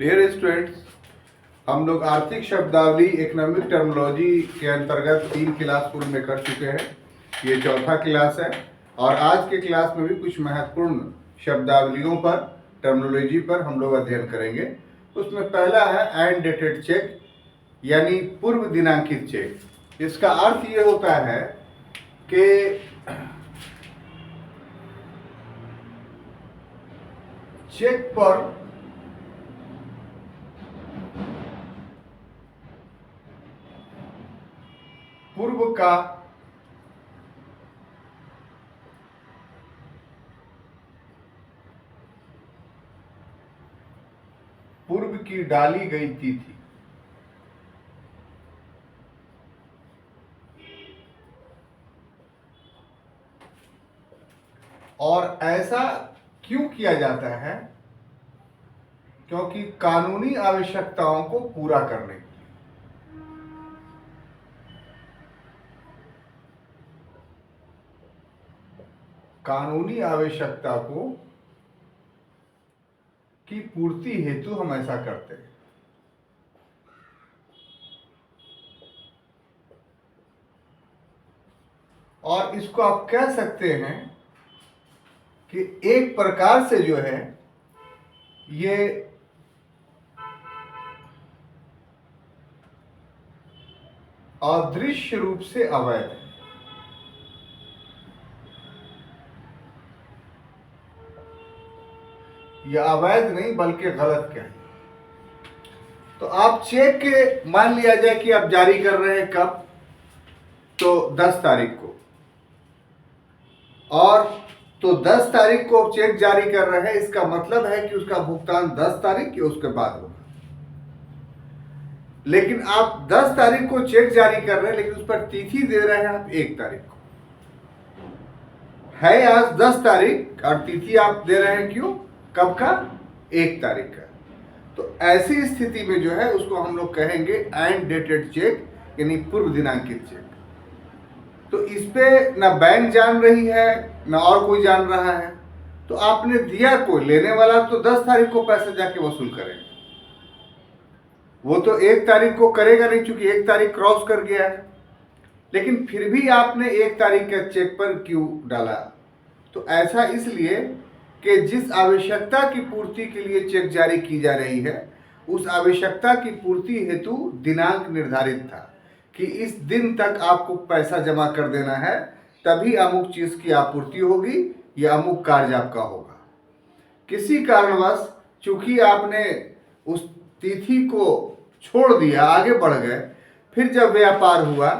Dear students, हम लोग आर्थिक शब्दावली इकोनॉमिक टर्मिनोलॉजी के अंतर्गत 3 क्लास पूर्व में कर चुके हैं। ये चौथा क्लास है और आज के क्लास में भी कुछ महत्वपूर्ण शब्दावलियों पर, टर्मिनोलॉजी पर हम लोग अध्ययन करेंगे। उसमें पहला है एंड डेटेड चेक, यानी पूर्व दिनांकित चेक। इसका अर्थ ये होता है कि चेक पर पूर्व की डाली गई तिथि और ऐसा क्यों किया जाता है? क्योंकि कानूनी आवश्यकताओं को पूरा करने के लिए। कानूनी आवश्यकता को की पूर्ति हेतु हम ऐसा करते हैं। और इसको आप कह सकते हैं कि एक प्रकार से जो है ये अदृश्य रूप से अवैध है। यह अवैध नहीं बल्कि गलत कहें। तो आप चेक के, मान लिया जाए कि आप जारी कर रहे हैं कब, तो 10 तारीख को, और तो 10 तारीख को चेक जारी कर रहे हैं, इसका मतलब है कि उसका भुगतान 10 तारीख या उसके बाद होगा। लेकिन आप 10 तारीख को चेक जारी कर रहे हैं, लेकिन उस पर तिथि दे रहे हैं आप 1 तारीख को। है आज 10 तारीख और तिथि आप दे रहे हैं क्यों? कब का? 1 तारीख का। तो ऐसी स्थिति में जो है उसको हम लोग कहेंगे एंड डेटेड चेक, यानी पूर्व दिनांकित चेक। तो इस पे न बैंक जान रही है न और कोई जान रहा है। तो आपने दिया, कोई लेने वाला तो 10 तारीख को पैसा जाके वसूल करेगा, वो तो 1 तारीख को करेगा नहीं, चूंकि 1 तारीख क्रॉस कर गया है। लेकिन फिर भी आपने 1 तारीख के चेक पर क्यों डाला? तो ऐसा इसलिए कि जिस आवश्यकता की पूर्ति के लिए चेक जारी की जा रही है, उस आवश्यकता की पूर्ति हेतु दिनांक निर्धारित था कि इस दिन तक आपको पैसा जमा कर देना है, तभी अमुक चीज की आपूर्ति होगी या अमुक कार्य आपका होगा। किसी कारणवश चूंकि आपने उस तिथि को छोड़ दिया, आगे बढ़ गए, फिर जब व्यापार हुआ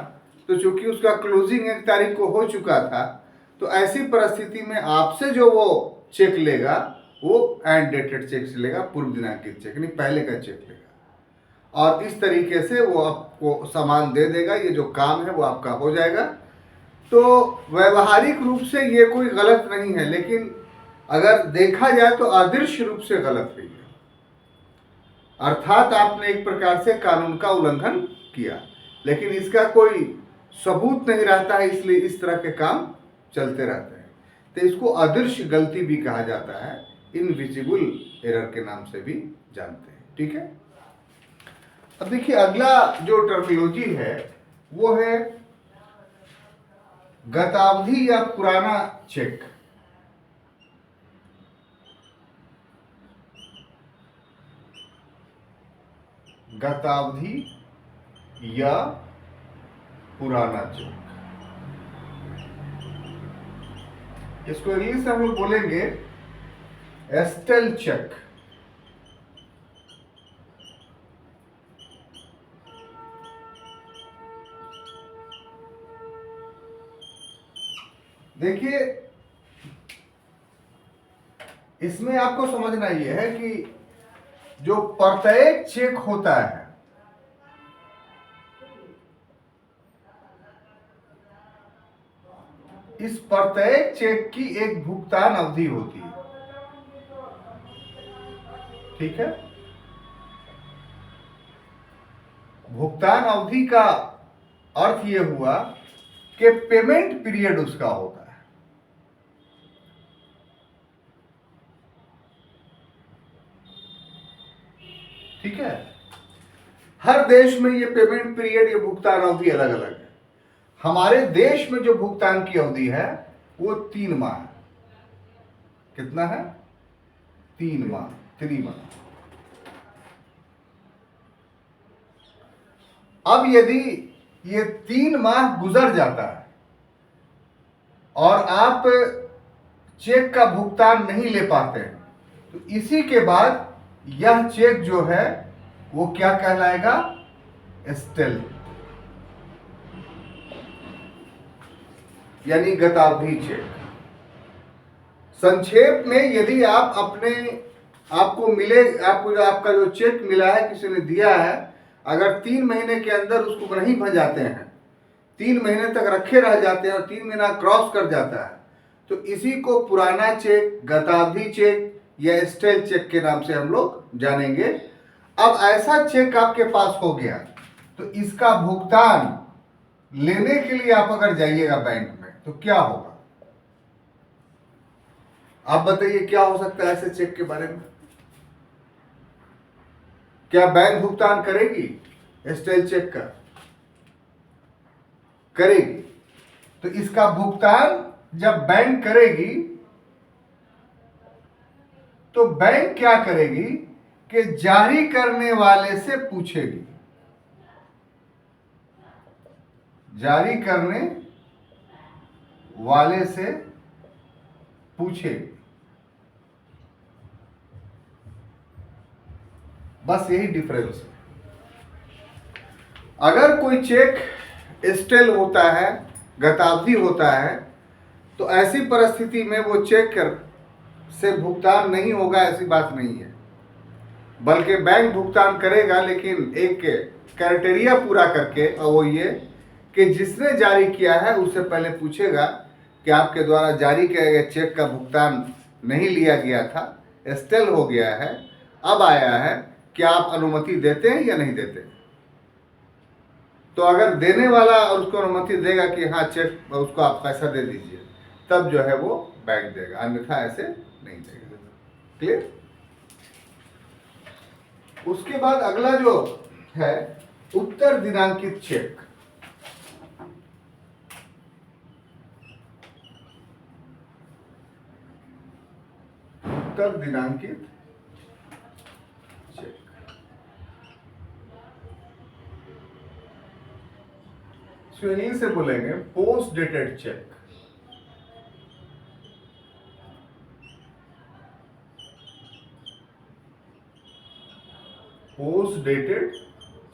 तो चूंकि उसका क्लोजिंग 1 तारीख को हो चुका था, तो ऐसी परिस्थिति में आपसे जो वो चेक लेगा वो एंड डेटेड चेक से लेगा, पूर्व दिनांकित चेक, नहीं पहले का चेक लेगा। और इस तरीके से वो आपको सामान दे देगा, ये जो काम है वो आपका हो जाएगा। तो व्यवहारिक रूप से ये कोई गलत नहीं है, लेकिन अगर देखा जाए तो अदृश्य रूप से गलत है। अर्थात आपने एक प्रकार से कानून का उल्लंघन किया, लेकिन इसका कोई सबूत नहीं रहता है, इसलिए इस तरह के काम चलते रहते हैं। तो इसको अदृश्य गलती भी कहा जाता है, इनविजिबल एरर के नाम से भी जानते हैं। ठीक है। अब देखिए अगला जो टर्मिनोलॉजी है वो है गतावधि या पुराना चेक। गतावधि या पुराना चेक, इसको इंग्लिश में हम लोग बोलेंगे एस्टेल चेक। देखिए इसमें आपको समझना यह है कि जो प्रत्येक चेक होता है, इस प्रत्येक चेक की एक भुगतान अवधि होती है। ठीक है। भुगतान अवधि का अर्थ यह हुआ कि पेमेंट पीरियड उसका होता है। ठीक है। हर देश में ये पेमेंट पीरियड, ये भुगतान अवधि अलग अलग है। हमारे देश में जो भुगतान की अवधि है वो 3 माह है। कितना है? 3 माह, 3 माह। अब यदि ये 3 माह गुजर जाता है और आप चेक का भुगतान नहीं ले पाते हैं, तो इसी के बाद यह चेक जो है वो क्या कहलाएगा? स्टेल, यानी गतावधि चेक। संक्षेप में, यदि आप आपको आपका जो चेक मिला है, किसी ने दिया है, अगर 3 महीने के अंदर उसको नहीं भजाते हैं, 3 महीने तक रखे रह जाते हैं और 3 महीना क्रॉस कर जाता है, तो इसी को पुराना चेक, गतावधि चेक या स्टेल चेक के नाम से हम लोग जानेंगे। अब ऐसा चेक आपके पास हो गया, तो इसका भुगतान लेने के लिए आप अगर जाइएगा बैंक में, तो क्या होगा? आप बताइए, क्या हो सकता है ऐसे चेक के बारे में? क्या बैंक भुगतान करेगी स्टेल चेक का? करेगी। तो इसका भुगतान जब बैंक करेगी, तो बैंक क्या करेगी कि जारी करने वाले से पूछेगी, जारी करने वाले से पूछेगी। बस यही डिफरेंस है। अगर कोई चेक स्टेल होता है, गतावधि होता है, तो ऐसी परिस्थिति में वो चेक से भुगतान नहीं होगा, ऐसी बात नहीं है। बल्कि बैंक भुगतान करेगा, लेकिन एक क्राइटेरिया पूरा करके, और वो ये कि जिसने जारी किया है उससे पहले पूछेगा कि आपके द्वारा जारी किए गए चेक का भुगतान नहीं लिया गया था, स्टेल हो गया है, अब आया है, क्या आप अनुमति देते हैं या नहीं देते? तो अगर देने वाला और उसको अनुमति देगा कि हाँ चेक, उसको आप पैसा दे दीजिए, तब जो है वो बैंक देगा, अन्यथा ऐसे नहीं देगा। क्लियर? उसके बाद अगला जो है उत्तर दिनांकित चेक। उत्तर दिनांकित चेक, इसको इंग्लिश से बोलेंगे post dated cheque. Post dated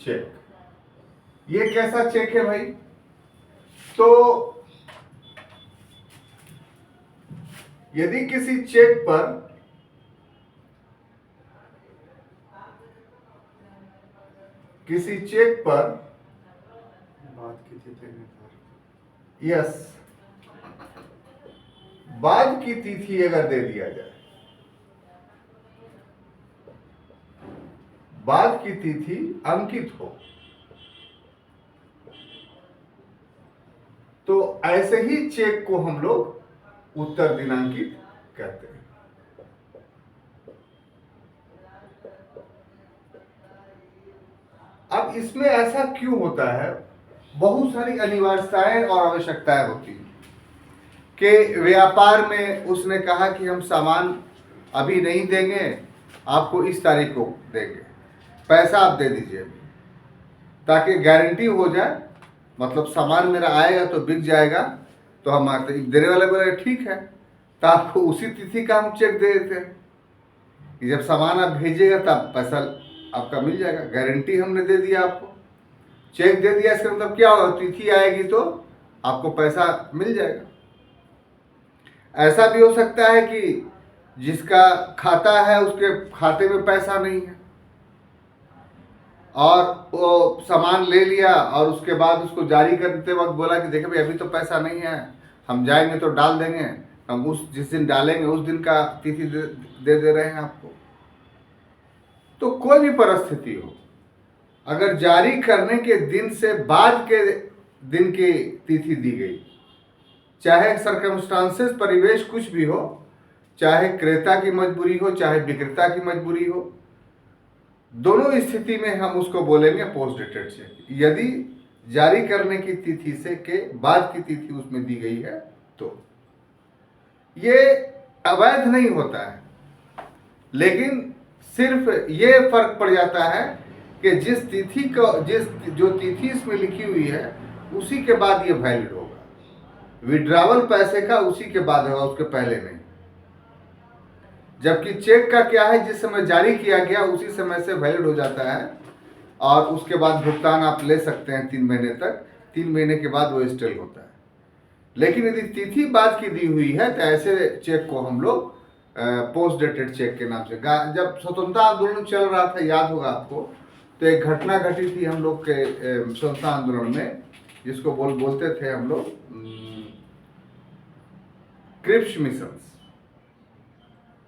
cheque, ये कैसा चेक है भाई? तो यदि किसी चेक पर बात की तिथि यस, बाद की तिथि अगर दे दिया जाए, बाद की तिथि अंकित हो, तो ऐसे ही चेक को हम लोग उत्तर दिनांकित कहते हैं। अब इसमें ऐसा क्यों होता है? बहुत सारी अनिवार्यताएं और आवश्यकताएं होती हैं कि व्यापार में उसने कहा कि हम सामान अभी नहीं देंगे, आपको इस तारीख को देंगे, पैसा आप दे दीजिए, ताकि गारंटी हो जाए, मतलब सामान मेरा आएगा तो बिक जाएगा, तो हम देने वाले बोले ठीक है, तो आपको उसी तिथि का हम चेक दे देते हैं कि जब सामान आप भेजिएगा तब पैसा आपका मिल जाएगा, गारंटी हमने दे दिया, आपको चेक दे दिया। इसका मतलब क्या होगा? तिथि आएगी तो आपको पैसा मिल जाएगा। ऐसा भी हो सकता है कि जिसका खाता है उसके खाते में पैसा नहीं है और वो सामान ले लिया और उसके बाद उसको जारी करते वक्त बोला कि देखिए भाई अभी तो पैसा नहीं है, हम जाएंगे तो डाल देंगे, हम उस जिस दिन डालेंगे उस दिन का तिथि दे रहे हैं आपको। तो कोई भी परिस्थिति हो, अगर जारी करने के दिन से बाद के दिन की तिथि दी गई, चाहे सर्कमस्टांसेस, परिवेश कुछ भी हो, चाहे क्रेता की मजबूरी हो, चाहे विक्रेता की मजबूरी हो, दोनों स्थिति में हम उसको बोलेंगे पोस्ट डेटेड चेक। यदि जारी करने की तिथि से के बाद की तिथि उसमें दी गई है तो ये अवैध नहीं होता है, लेकिन सिर्फ ये फर्क पड़ जाता है कि जिस तिथि को जो तिथि इसमें लिखी हुई है उसी के बाद ये वैलिड होगा। विड्रावल पैसे का उसी के बाद होगा, उसके पहले नहीं। जबकि चेक का क्या है, जिस समय जारी किया गया उसी समय से वैलिड हो जाता है और उसके बाद भुगतान आप ले सकते हैं 3 महीने तक। 3 महीने के बाद वो स्टेल होता है। लेकिन यदि तिथि बाद की दी हुई है तो ऐसे चेक को हम लोग पोस्ट डेटेड चेक के नाम से। जब स्वतंत्रता आंदोलन चल रहा था, याद होगा आपको, तो एक घटना घटी थी हम लोग के स्वतंत्रता आंदोलन में, जिसको बोलते थे हम लोग क्रिप्स मिशंस।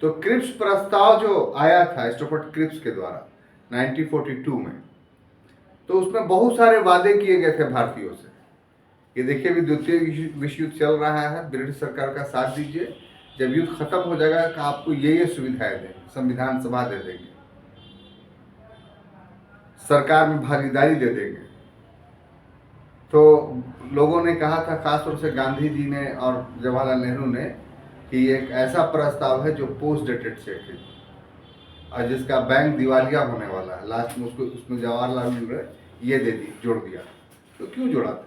तो क्रिप्स प्रस्ताव जो आया था स्टुअर्ट क्रिप्स के द्वारा 1942 में, तो उसमें बहुत सारे वादे किए गए थे भारतीयों से कि देखिए अभी द्वितीय विश्व युद्ध चल रहा है, ब्रिटिश सरकार का साथ दीजिए, जब युद्ध खत्म हो जाएगा तो आपको ये सुविधाएं देंगे, संविधान सभा दे देंगे, सरकार में भागीदारी दे देंगे। तो लोगों ने कहा था, खासतौर से गांधी जी ने और जवाहरलाल नेहरू ने, कि एक ऐसा प्रस्ताव है जो पोस्ट डेटेड चेक है और जिसका बैंक दिवालिया होने वाला है। लास्ट में उसमें जवाहरलाल नेहरू ने ये दे दी, जोड़ दिया। तो क्यों जोड़ा था?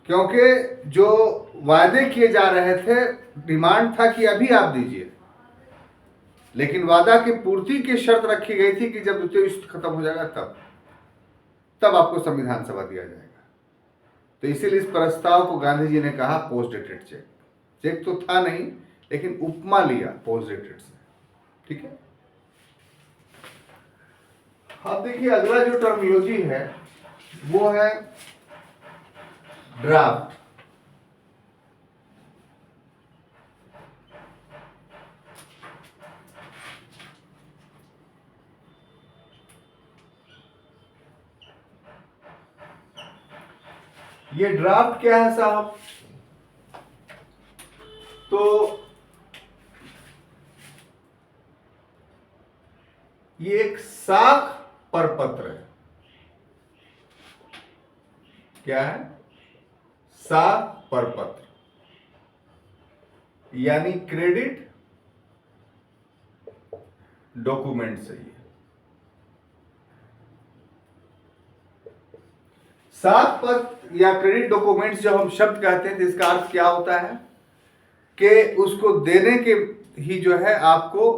क्योंकि जो वादे किए जा रहे थे, डिमांड था कि अभी आप दीजिए, लेकिन वादा की पूर्ति की शर्त रखी गई थी कि जब द्वितीय विश्व खत्म हो जाएगा तब आपको संविधान सभा दिया जाएगा। तो इसीलिए इस प्रस्ताव को गांधी जी ने कहा पोस्ट डेटेड चेक। चेक तो था नहीं, लेकिन उपमा लिया पोस्ट डेटेड से। ठीक है। अब देखिए अगला जो टर्मिनोलॉजी है वो है ड्राफ्ट। ये ड्राफ्ट क्या है साहब? तो ये एक साख परपत्र है। क्या है? साख परपत्र, यानी क्रेडिट डॉक्यूमेंट से। ये साख पत्र या क्रेडिट डॉक्यूमेंट्स जब हम शब्द कहते हैं तो इसका अर्थ क्या होता है कि उसको देने के ही जो है आपको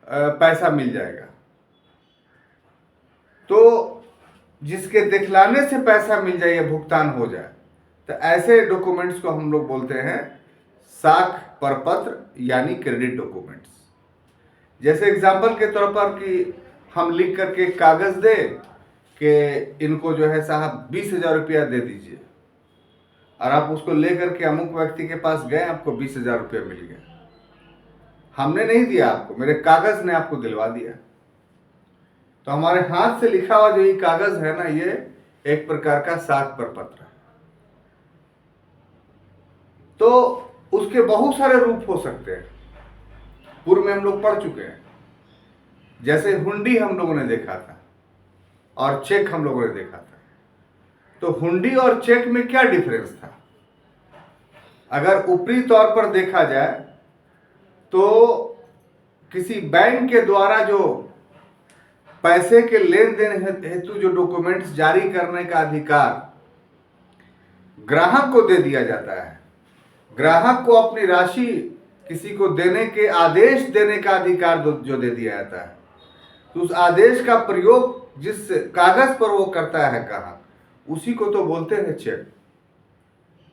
पैसा मिल जाएगा। तो जिसके दिखलाने से पैसा मिल जाए या भुगतान हो जाए, तो ऐसे डॉक्यूमेंट्स को हम लोग बोलते हैं साख परपत्र यानी क्रेडिट डॉक्यूमेंट्स। जैसे एग्जांपल के तौर पर कि हम लिख करके कागज दे कि इनको जो है साहब 20,000 रुपया दे दीजिए, और आप उसको लेकर के अमुक व्यक्ति के पास गए, आपको 20,000 रुपया मिल गया। हमने नहीं दिया आपको, मेरे कागज ने आपको दिलवा दिया। तो हमारे हाथ से लिखा हुआ जो ये कागज है ना, ये एक प्रकार का साख परपत्र है। तो उसके बहुत सारे रूप हो सकते हैं, पूर्व में हम लोग पढ़ चुके हैं। जैसे हुंडी हम लोगों ने देखा था और चेक हम लोगों ने देखा था। तो हुंडी और चेक में क्या डिफरेंस था? अगर ऊपरी तौर पर देखा जाए तो किसी बैंक के द्वारा जो पैसे के लेन देन हेतु जो डॉक्यूमेंट्स जारी करने का अधिकार ग्राहक को दे दिया जाता है। ग्राहक को अपनी राशि किसी को देने के आदेश देने का अधिकार जो दे दिया जाता है, तो उस आदेश का प्रयोग जिस कागज पर वो करता है ग्राहक, उसी को तो बोलते हैं चेक।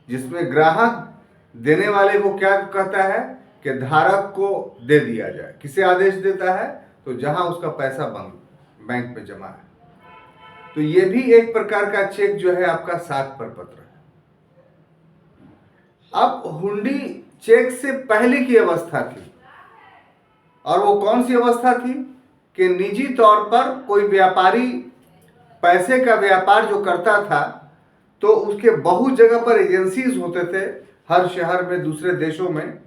जिसमें ग्राहक देने वाले को क्या कहता है कि धारक को दे दिया जाए। किसे आदेश देता है? तो जहां उसका पैसा बैंक में जमा है। तो ये भी एक प्रकार का चेक जो है आपका साख परपत्र है। अब हुंडी चेक से पहले की अवस्था थी, और वो कौन सी अवस्था थी कि निजी तौर पर कोई व्यापारी पैसे का व्यापार जो करता था, तो उसके बहुत जगह पर एजेंसीज होते थे, हर शहर में, दूसरे देशों में।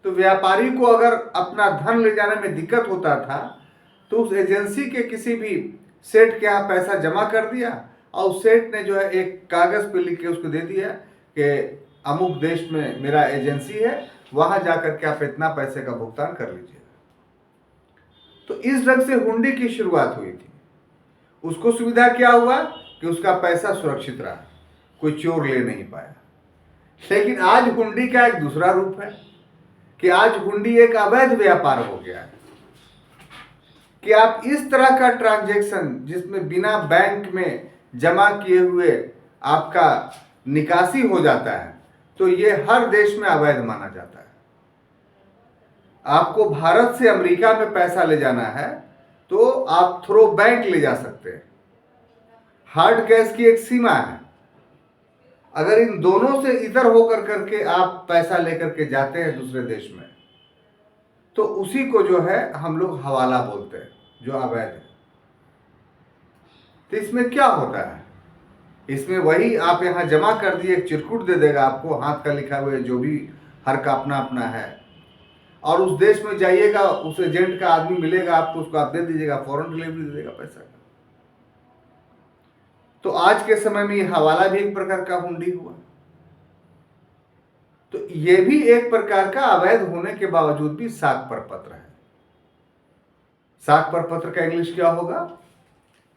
तो व्यापारी को अगर अपना धन ले जाने में दिक्कत होता था तो उस एजेंसी के किसी भी सेठ के यहाँ पैसा जमा कर दिया और उस सेठ ने जो है एक कागज पे लिख के उसको दे दिया कि अमुक देश में मेरा एजेंसी है, वहां जाकर के आप इतना पैसे का भुगतान कर लीजिए। तो इस ढंग से हुंडी की शुरुआत हुई थी। उसको सुविधा क्या हुआ कि उसका पैसा सुरक्षित रहा, कोई चोर ले नहीं पाया। लेकिन आज हुंडी का एक दूसरा रूप है कि आज हुंडी एक अवैध व्यापार हो गया है कि आप इस तरह का ट्रांजैक्शन जिसमें बिना बैंक में जमा किए हुए आपका निकासी हो जाता है, तो ये हर देश में अवैध माना जाता है। आपको भारत से अमेरिका में पैसा ले जाना है तो आप थ्रो बैंक ले जा सकते हैं। हार्ड कैश की एक सीमा है। अगर इन दोनों से इधर होकर करके आप पैसा लेकर के जाते हैं दूसरे देश में, तो उसी को जो है हम लोग हवाला बोलते हैं, जो अवैध है। तो इसमें क्या होता है, इसमें वही आप यहां जमा कर दिए, एक चिरकुट दे देगा आपको, हाथ का लिखा हुआ जो भी हर का अपना अपना है, और उस देश में जाइएगा, उस एजेंट का आदमी मिलेगा आपको, उसको आप दे दीजिएगा, फौरन डिलीवरी दे देगा पैसा का। तो आज के समय में ये हवाला भी एक प्रकार का हुंडी हुआ। तो ये भी एक प्रकार का अवैध होने के बावजूद भी साख परपत्र है। साख परपत्र का इंग्लिश क्या होगा?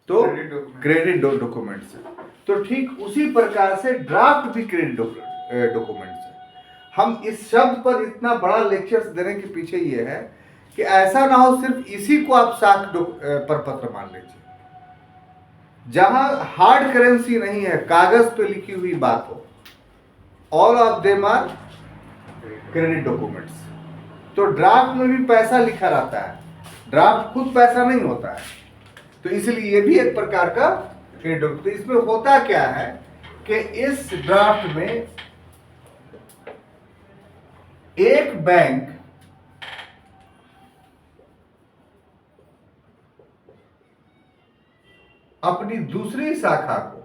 तो क्रेडिट डॉक्यूमेंट्स है। तो ठीक उसी प्रकार से ड्राफ्ट भी क्रेडिट डॉक्यूमेंट्स है। हम इस शब्द पर इतना बड़ा लेक्चर्स देने के पीछे ये है कि ऐसा ना हो सिर्फ इसी को आप साख परपत्र मान लीजिए। जहां हार्ड करेंसी नहीं है, कागज पे लिखी हुई बात हो, all of them are credit documents. तो ड्राफ्ट में भी पैसा लिखा रहता है, ड्राफ्ट खुद पैसा नहीं होता है। तो इसलिए ये भी एक प्रकार का क्रेडिट डॉक्यूमेंट। तो इसमें होता क्या है कि इस ड्राफ्ट में एक बैंक अपनी दूसरी शाखा को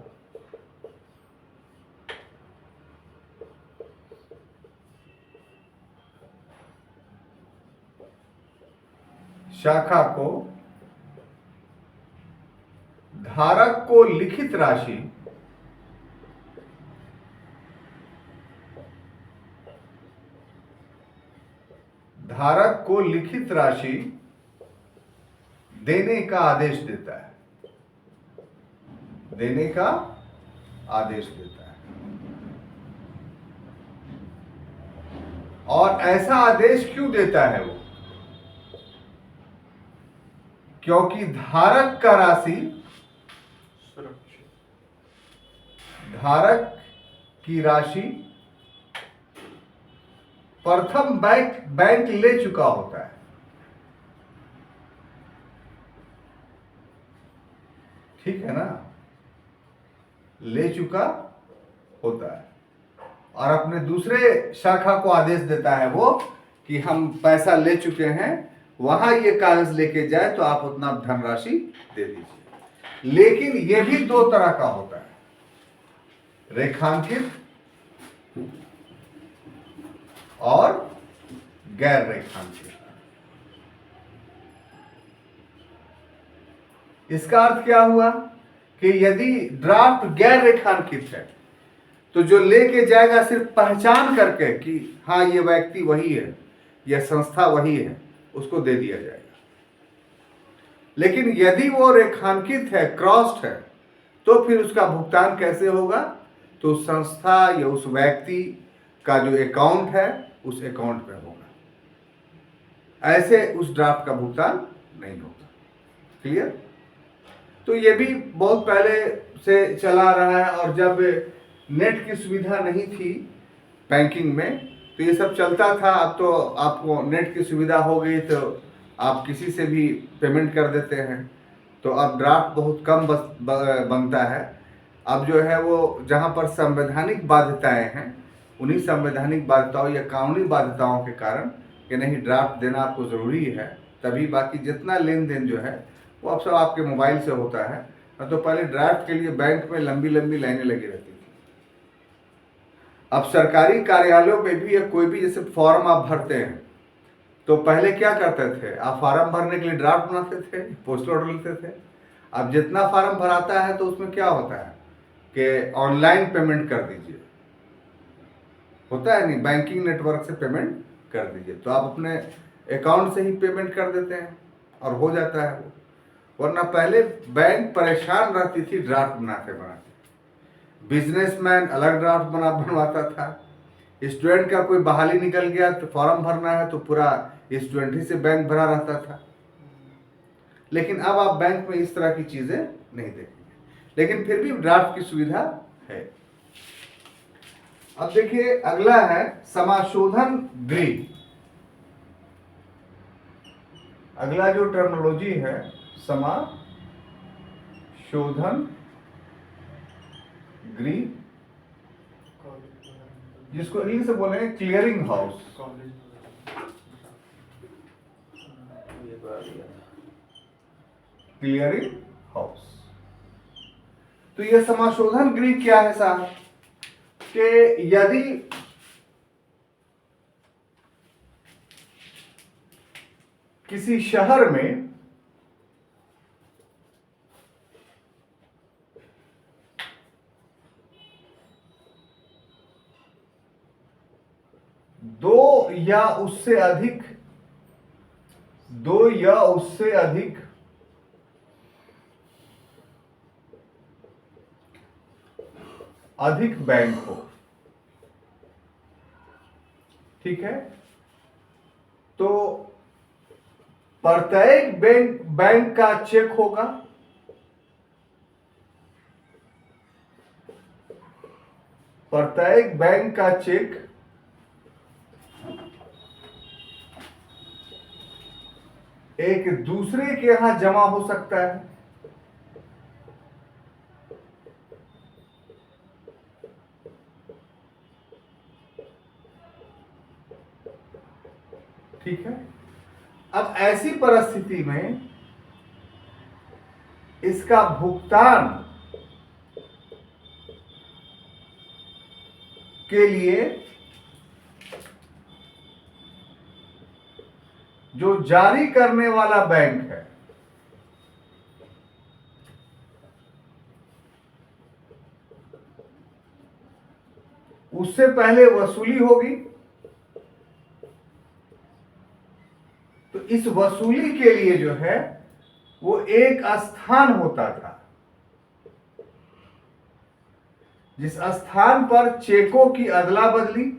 धारक को लिखित राशि देने का आदेश देता है, और ऐसा आदेश क्यों देता है वो? क्योंकि धारक की राशि प्रथम बैंक ले चुका होता है। ठीक है ना, ले चुका होता है, और अपने दूसरे शाखा को आदेश देता है वो कि हम पैसा ले चुके हैं, वहां ये कागज लेके जाए तो आप उतना धनराशि दे दीजिए। लेकिन ये भी दो तरह का होता है, रेखांकित और गैर रेखांकित। इसका अर्थ क्या हुआ कि यदि ड्राफ्ट गैर रेखांकित है तो जो लेके जाएगा सिर्फ पहचान करके कि हाँ ये व्यक्ति वही है, यह संस्था वही है, उसको दे दिया जाएगा। लेकिन यदि वो रेखांकित है, क्रॉस्ड है, तो फिर उसका भुगतान कैसे होगा? तो उस संस्था या उस व्यक्ति का जो अकाउंट है उस अकाउंट पे होगा। ऐसे उस ड्राफ्ट का भुगतान नहीं होगा। क्लियर? तो ये भी बहुत पहले से चला रहा है, और जब नेट की सुविधा नहीं थी बैंकिंग में तो ये सब चलता था। अब तो आपको नेट की सुविधा हो गई तो आप किसी से भी पेमेंट कर देते हैं, तो अब ड्राफ्ट बहुत कम बनता है। अब जो है वो जहाँ पर संवैधानिक बाध्यताएं हैं, उन्हीं संवैधानिक बाध्यताओं या कानूनी बाध्यताओं के कारण कि नहीं ड्राफ्ट देना आपको ज़रूरी है, तभी बाकी जितना लेन देन जो है वो अब सब आपके मोबाइल से होता है। तो पहले ड्राफ्ट के लिए बैंक में लंबी लंबी लाइनें लगी रहती थी। अब सरकारी कार्यालयों पे भी कोई भी जैसे फॉर्म आप भरते हैं तो पहले क्या करते थे, आप फार्म भरने के लिए ड्राफ्ट बनाते थे, पोस्टल ऑर्डर लेते थे। अब जितना फार्म भराता है तो उसमें क्या होता है कि ऑनलाइन पेमेंट कर दीजिए, होता है नहीं, बैंकिंग नेटवर्क से पेमेंट कर दीजिए, तो आप अपने अकाउंट से ही पेमेंट कर देते हैं और हो जाता है वो। वरना पहले बैंक परेशान रहती थी ड्राफ्ट बनाते बनाते, बिजनेसमैन अलग ड्राफ्ट बनवाता था, स्टूडेंट का कोई बहाली निकल गया तो फॉर्म भरना है तो पूरा स्टूडेंट ही से बैंक भरा रहता था। लेकिन अब आप बैंक में इस तरह की चीजें नहीं देखेंगे, लेकिन फिर भी ड्राफ्ट की सुविधा है। अब देखिए अगला है समाशोधन गृह। अगला जो टर्मिनोलॉजी है समाशोधन गृह, जिसको इंग्लिश से बोलेंगे क्लियरिंग हाउस। Clearing house. तो यह समाशोधन गृह क्या है साहब, कि यदि किसी शहर में दो या उससे अधिक बैंक हो, ठीक है, तो प्रत्येक बैंक का चेक होगा, प्रत्येक बैंक का चेक एक दूसरे के यहां जमा हो सकता है। ठीक है, अब ऐसी परिस्थिति में इसका भुगतान के लिए जो जारी करने वाला बैंक है उससे पहले वसूली होगी। तो इस वसूली के लिए जो है वो एक स्थान होता था, जिस स्थान पर चेकों की अदला बदली,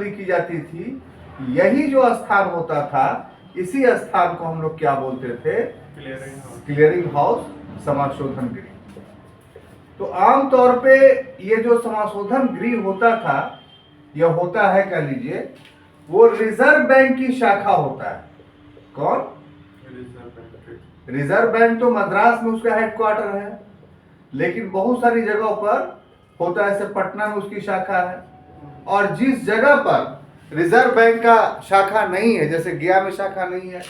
की जाती थी, यही जो स्थान होता था, इसी स्थान को हम लोग क्या बोलते थे, क्लियरिंग हाउस, समाशोधन गृह। तो आमतौर पे ये जो समाशोधन गृह होता था, यह होता है, कह लीजिए, वो रिजर्व बैंक की शाखा होता है। कौन? रिजर्व बैंक तो मद्रास में उसका हेडक्वार्टर है, लेकिन बहुत सारी जगहों पर होता है, जैसे पटना में उसकी शाखा है। और जिस जगह पर रिजर्व बैंक का शाखा नहीं है, जैसे गया में शाखा नहीं है,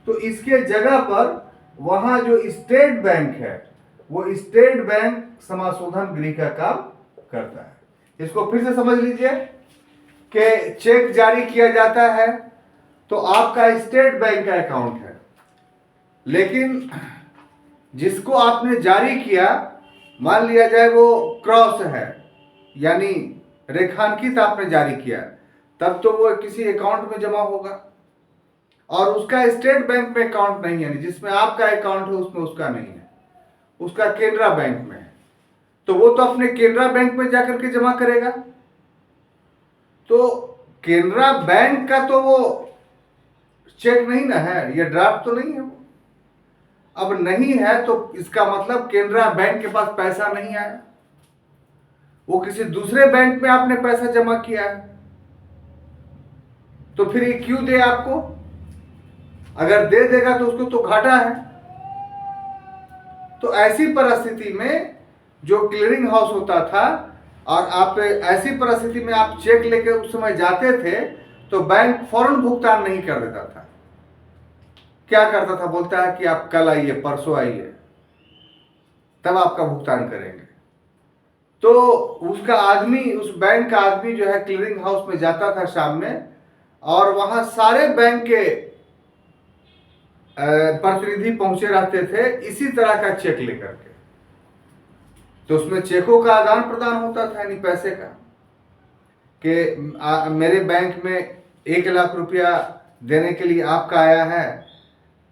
तो इसके जगह पर वहां जो स्टेट बैंक है, वो स्टेट बैंक समाशोधन गृह का काम करता है। इसको फिर से समझ लीजिए कि चेक जारी किया जाता है तो आपका स्टेट बैंक का अकाउंट है, लेकिन जिसको आपने जारी किया, मान लिया जाए वो क्रॉस है, यानी रेखांकित आपने जारी किया, तब तो वो किसी अकाउंट में जमा होगा, और उसका स्टेट बैंक में अकाउंट नहीं है, जिसमें आपका अकाउंट है उसमें उसका नहीं है, उसका केनरा बैंक में है। तो वो तो अपने केनरा बैंक में जाकर के जमा करेगा। तो केनरा बैंक का तो वो चेक नहीं ना है, ये ड्राफ्ट तो नहीं है वो। अब नहीं है तो इसका मतलब केनरा बैंक के पास पैसा नहीं आया, वो किसी दूसरे बैंक में आपने पैसा जमा किया है, तो फिर ये क्यों दे आपको? अगर दे देगा तो उसको तो घाटा है। तो ऐसी परिस्थिति में जो क्लियरिंग हाउस होता था, और आप ऐसी परिस्थिति में आप चेक लेके उस समय जाते थे, तो बैंक फौरन भुगतान नहीं कर देता था। क्या करता था? बोलता है कि आप कल आइए, परसों आइए, तब आपका भुगतान करेंगे। तो उसका आदमी, उस बैंक का आदमी जो है क्लियरिंग हाउस में जाता था शाम में, और वहां सारे बैंक के प्रतिनिधि पहुंचे रहते थे इसी तरह का चेक लेकर के। तो उसमें चेकों का आदान प्रदान होता था, यानी पैसे का, कि मेरे बैंक में 1 लाख रुपया देने के लिए आपका आया है,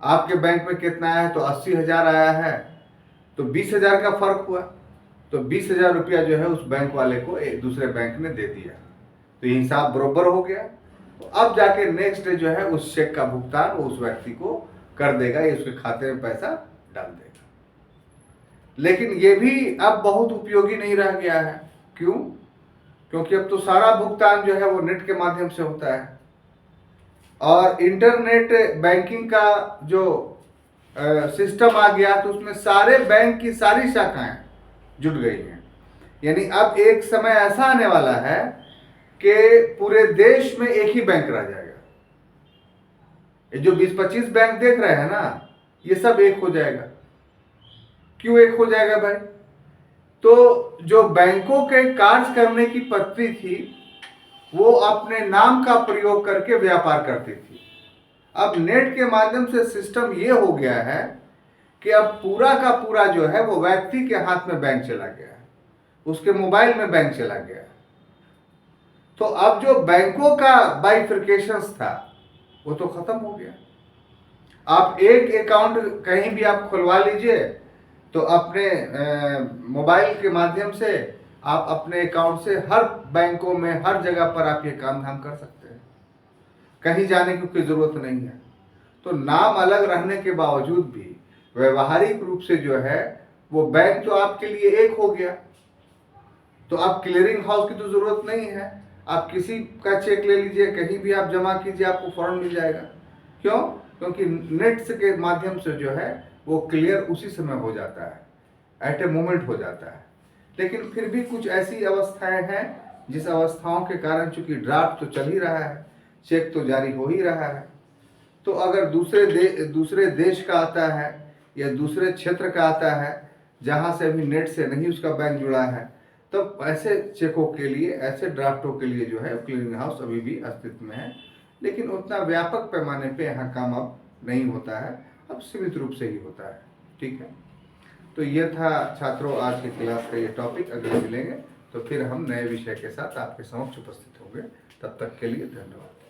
आपके बैंक में कितना आया है, तो 80,000 आया है, तो 20,000 का फर्क हुआ, तो 20,000 रुपया जो है उस बैंक वाले को एक दूसरे बैंक ने दे दिया, तो ये हिसाब बरोबर हो गया। तो अब जाके नेक्स्ट डे जो है उस चेक का भुगतान वो उस व्यक्ति को कर देगा, या उसके खाते में पैसा डाल देगा। लेकिन ये भी अब बहुत उपयोगी नहीं रह गया है। क्यों? क्योंकि अब तो सारा भुगतान जो है वो नेट के माध्यम से होता है, और इंटरनेट बैंकिंग का जो सिस्टम आ गया, तो उसमें सारे बैंक की सारी शाखाएं जुट गई हैं। यानी अब एक समय ऐसा आने वाला है कि पूरे देश में एक ही बैंक रह जाएगा। ये जो 20-25 बैंक देख रहे हैं ना, ये सब एक हो जाएगा। क्यों एक हो जाएगा भाई? तो जो बैंकों के कार्य करने की पद्धति थी, वो अपने नाम का प्रयोग करके व्यापार करती थी। अब नेट के माध्यम से सिस्टम ये हो गया है कि अब पूरा का पूरा जो है वो व्यक्ति के हाथ में बैंक चला गया है, उसके मोबाइल में बैंक चला गया है। तो अब जो बैंकों का बाइफरकेशंस था वो तो खत्म हो गया। आप एक अकाउंट कहीं भी आप खुलवा लीजिए, तो अपने मोबाइल के माध्यम से आप अपने अकाउंट से हर बैंकों में हर जगह पर आप ये काम धाम कर सकते हैं, कहीं जाने की कोई ज़रूरत नहीं है। तो नाम अलग रहने के बावजूद भी व्यवहारिक रूप से जो है वो बैंक तो आपके लिए एक हो गया। तो आप क्लियरिंग हाउस की तो ज़रूरत नहीं है, आप किसी का चेक ले लीजिए, कहीं भी आप जमा कीजिए, आपको फौरन मिल जाएगा। क्यों? क्योंकि नेट के माध्यम से जो है वो क्लियर उसी समय हो जाता है, एट ए मोमेंट हो जाता है। लेकिन फिर भी कुछ ऐसी अवस्थाएं हैं जिस अवस्थाओं के कारण, चूंकि ड्राफ्ट तो चल ही रहा है, चेक तो जारी हो ही रहा है, तो अगर दूसरे देश का आता है या दूसरे क्षेत्र का आता है जहां से अभी नेट से नहीं उसका बैंक जुड़ा है, तब ऐसे चेकों के लिए, ऐसे ड्राफ्टों के लिए जो है क्लियरिंग हाउस अभी भी अस्तित्व में है। लेकिन उतना व्यापक पैमाने पे यहाँ काम अब नहीं होता है, अब सीमित रूप से ही होता है। ठीक है, तो ये था छात्रों आज की क्लास का ये टॉपिक। अगर मिलेंगे तो फिर हम नए विषय के साथ आपके समक्ष उपस्थित होंगे। तब तक के लिए धन्यवाद।